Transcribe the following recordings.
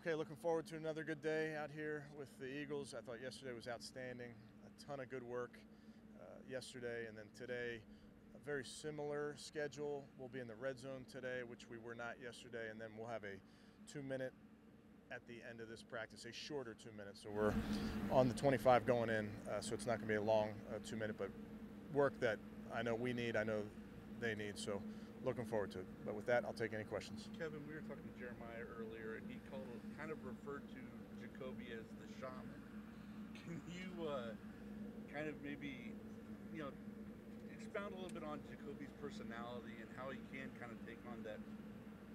Okay, looking forward to another good day out here with the Eagles. I thought yesterday was outstanding. A ton of good work yesterday, and then today, a very similar schedule. We'll be in the red zone today, which we were not yesterday, and then we'll have a 2-minute at the end of this practice, a shorter 2 minutes. So we're on the 25 going in, so it's not going to be a long 2 minute, but work that I know we need, I know they need. So looking forward to it. But with that, I'll take any questions. Kevin, we were talking to Jeremiah earlier, and he kind of referred to Jacoby as the shaman. Can you kind of maybe, expound a little bit on Jacoby's personality and how he can kind of take on that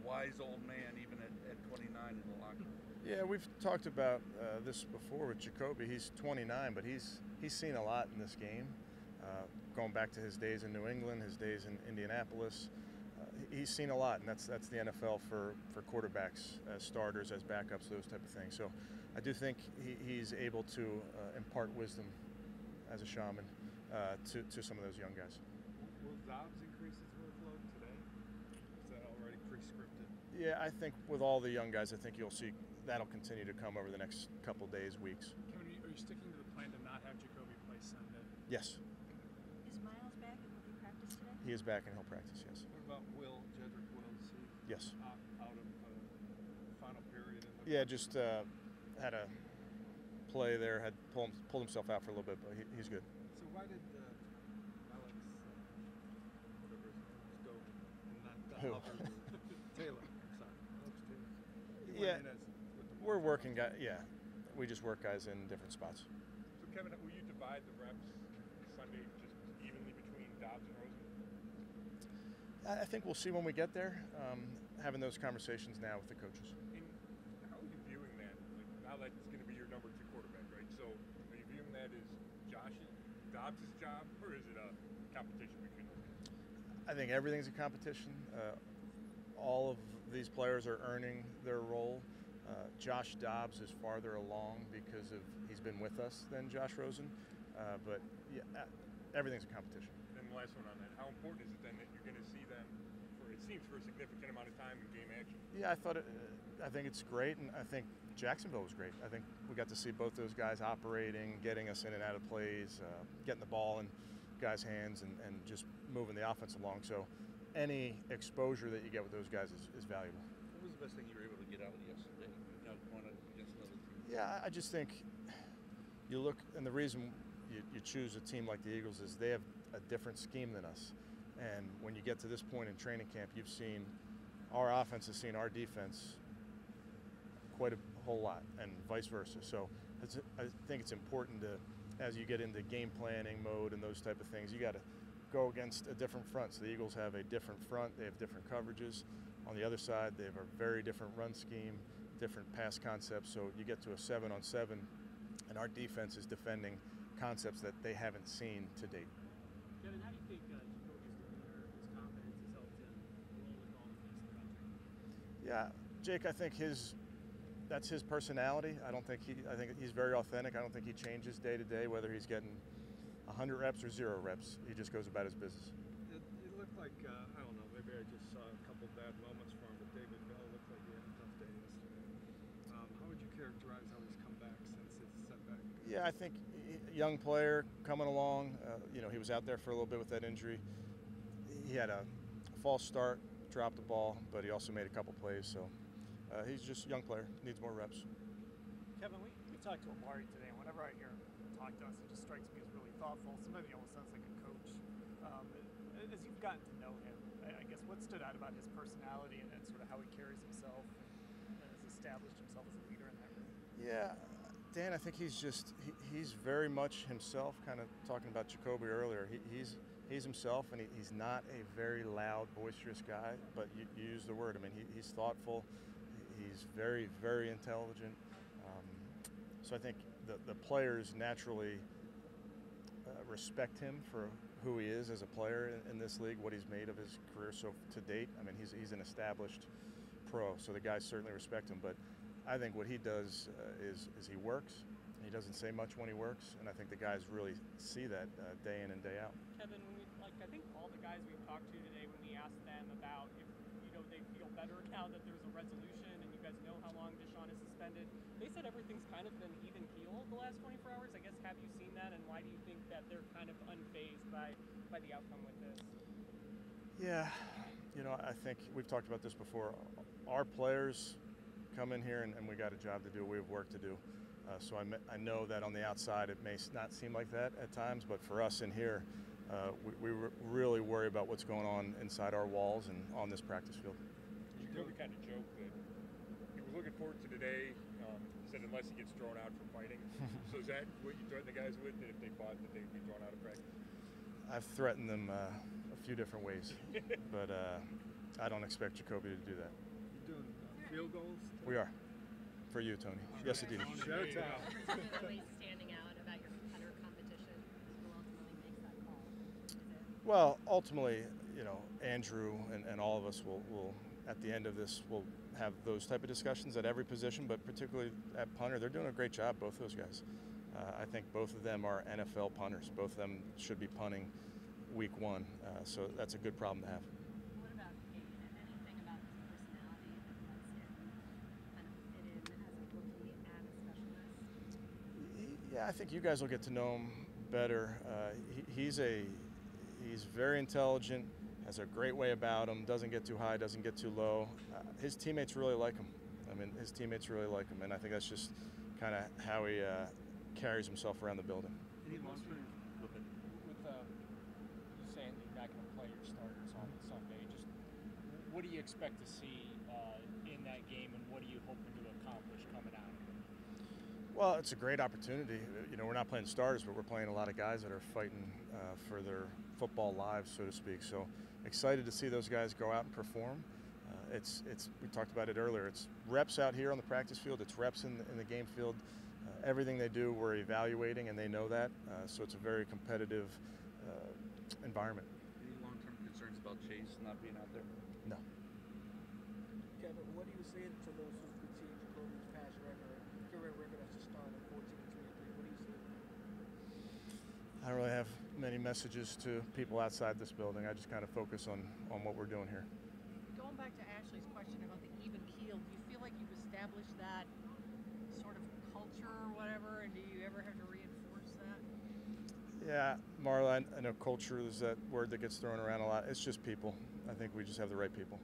wise old man even at 29 in the locker room? Yeah, we've talked about this before with Jacoby. He's 29, but he's seen a lot in this game. Going back to his days in New England, his days in Indianapolis, he's seen a lot, and that's the NFL for quarterbacks, as starters, as backups, those type of things. So I do think he's able to impart wisdom as a shaman to some of those young guys. Will Dobbs increase his workload today? Is that already pre-scripted? Yeah, I think with all the young guys, I think you'll see that'll continue to come over the next couple days, weeks. Kevin, are you sticking to the plan to not have Jacoby play Sunday? Yes. Is Miles back and will he practice today? He is back and he'll practice, yes. What about Jedrick Wills? Yes. Out of final period? Yeah, just had a play there, had pulled himself out for a little bit, but he's good. So why did Alex, whatever his name is, go and not Who? Hubbard? Taylor, I'm sorry. Alex Taylor. He Yeah, went in with the we're working guys. Yeah, we just work guys in different spots. So Kevin, will you divide the reps Sunday just evenly between Dobbs and Rosen? I think we'll see when we get there. Having those conversations now with the coaches. And how are you viewing that? Like now that it's going to be your number 2 quarterback, right? So are you viewing that as Dobbs' job, or is it a competition between those guys? I think everything's a competition. All of these players are earning their role. Josh Dobbs is farther along because he's been with us than Josh Rosen. But yeah, everything's a competition. And the last one on that, how important is it then that you're going to see them for a significant amount of time in game action? Yeah, I think it's great, and I think Jacksonville was great. I think we got to see both those guys operating, getting us in and out of plays, getting the ball in guys' hands, and just moving the offense along. So any exposure that you get with those guys is valuable. What was the best thing you were able to get out yesterday? Not going against another team. Yeah, I just think you look, and the reason you choose a team like the Eagles is they have a different scheme than us. And when you get to this point in training camp, you've seen our offense has seen our defense quite a whole lot, and vice versa. So I think it's important to, as you get into game planning mode and those type of things, you got to go against a different front. So the Eagles have a different front. They have different coverages. On the other side, they have a very different run scheme, different pass concepts. So you get to a 7-on-7, and our defense is defending concepts that they haven't seen to date. Kevin, how do you think Jacoby's demeanor, his confidence has helped him roll with all of this throughout training? Yeah, Jake, I think that's his personality. I think he's very authentic. I don't think he changes day to day, whether he's getting 100 reps or 0 reps. He just goes about his business. It looked like, I don't know, maybe I just saw a couple bad moments for him, but David Bell looked like he had a tough day yesterday. How would you characterize how he's come back since his setback? Yeah, I think young player coming along. He was out there for a little bit with that injury. He had a false start, dropped the ball, but he also made a couple plays. So he's just a young player, needs more reps. Kevin, we talked to Amari today, and whenever I hear him talk to us, it just strikes me as really thoughtful. Sometimes he almost sounds like a coach. As you've gotten to know him, I guess what stood out about his personality and sort of how he carries himself and has established himself as a leader in that room? Yeah, Dan, I think he's very much himself. Kind of talking about Jacoby earlier. He's himself, and he's not a very loud, boisterous guy. But you use the word. I mean, he's thoughtful. He's very, very intelligent. So I think the players naturally respect him for who he is as a player in this league, what he's made of his career so to date. I mean, he's an established pro, so the guys certainly respect him. But I think what he does is he works. He doesn't say much when he works, and I think the guys really see that day in and day out. Kevin, I think all the guys we've talked to today, when we asked them about if they feel better now that there's a resolution and you guys know how long Deshaun is suspended, suspended. They said everything's kind of been even keel the last 24 hours. I guess, have you seen that, and why do you think that they're kind of unfazed by the outcome with this? Yeah, I think we've talked about this before. Our players come in here and we got a job to do. We have work to do. So I know that on the outside it may not seem like that at times, but for us in here, we really worry about what's going on inside our walls and on this practice field. Jacoby kind of joked that he was looking forward to today. He said unless he gets thrown out for fighting. So is that what you threaten the guys with, that if they fought that they'd be thrown out of practice? I've threatened them a few different ways, but I don't expect Jacoby to do that. You doing field goals? We are. For you, Tony. Yes, indeed. Shout out. Particularly standing out about your competitor competition? Who ultimately makes that call? Is it? Well, ultimately, Andrew and all of us will at the end of this, will have those type of discussions at every position, but particularly at punter. They're doing a great job, both those guys. I think both of them are NFL punters. Both of them should be punting week one, so that's a good problem to have. What about Peyton? Anything about his personality that lets him kind of fit in as a rookie and a specialist? Yeah, I think you guys will get to know him better. He's very intelligent, has a great way about him, doesn't get too high, doesn't get too low. His teammates really like him. His teammates really like him, and I think that's just kind of how he carries himself around the building. Any long-term? With you saying that you're not going to play your starters on Sunday, just what do you expect to see in that game, and what are you hoping to accomplish coming out of it? Well, it's a great opportunity. We're not playing starters, but we're playing a lot of guys that are fighting for their football lives, so to speak. So excited to see those guys go out and perform. We talked about it earlier. It's reps out here on the practice field. It's reps in the game field. Everything they do, we're evaluating, and they know that. So it's a very competitive environment. Any long-term concerns about Chase not being out there? No. Kevin, what do you say to those who critique Jacoby's past career record as a starter, 14-3-3? What do you say? I don't really have many messages to people outside this building. I just kind of focus on what we're doing here. Going back to Ashley's question about the even keel, do you feel like you've established that sort of culture or whatever, and do you ever have to reinforce that? Yeah, Marla, I know culture is that word that gets thrown around a lot. It's just people. I think we just have the right people.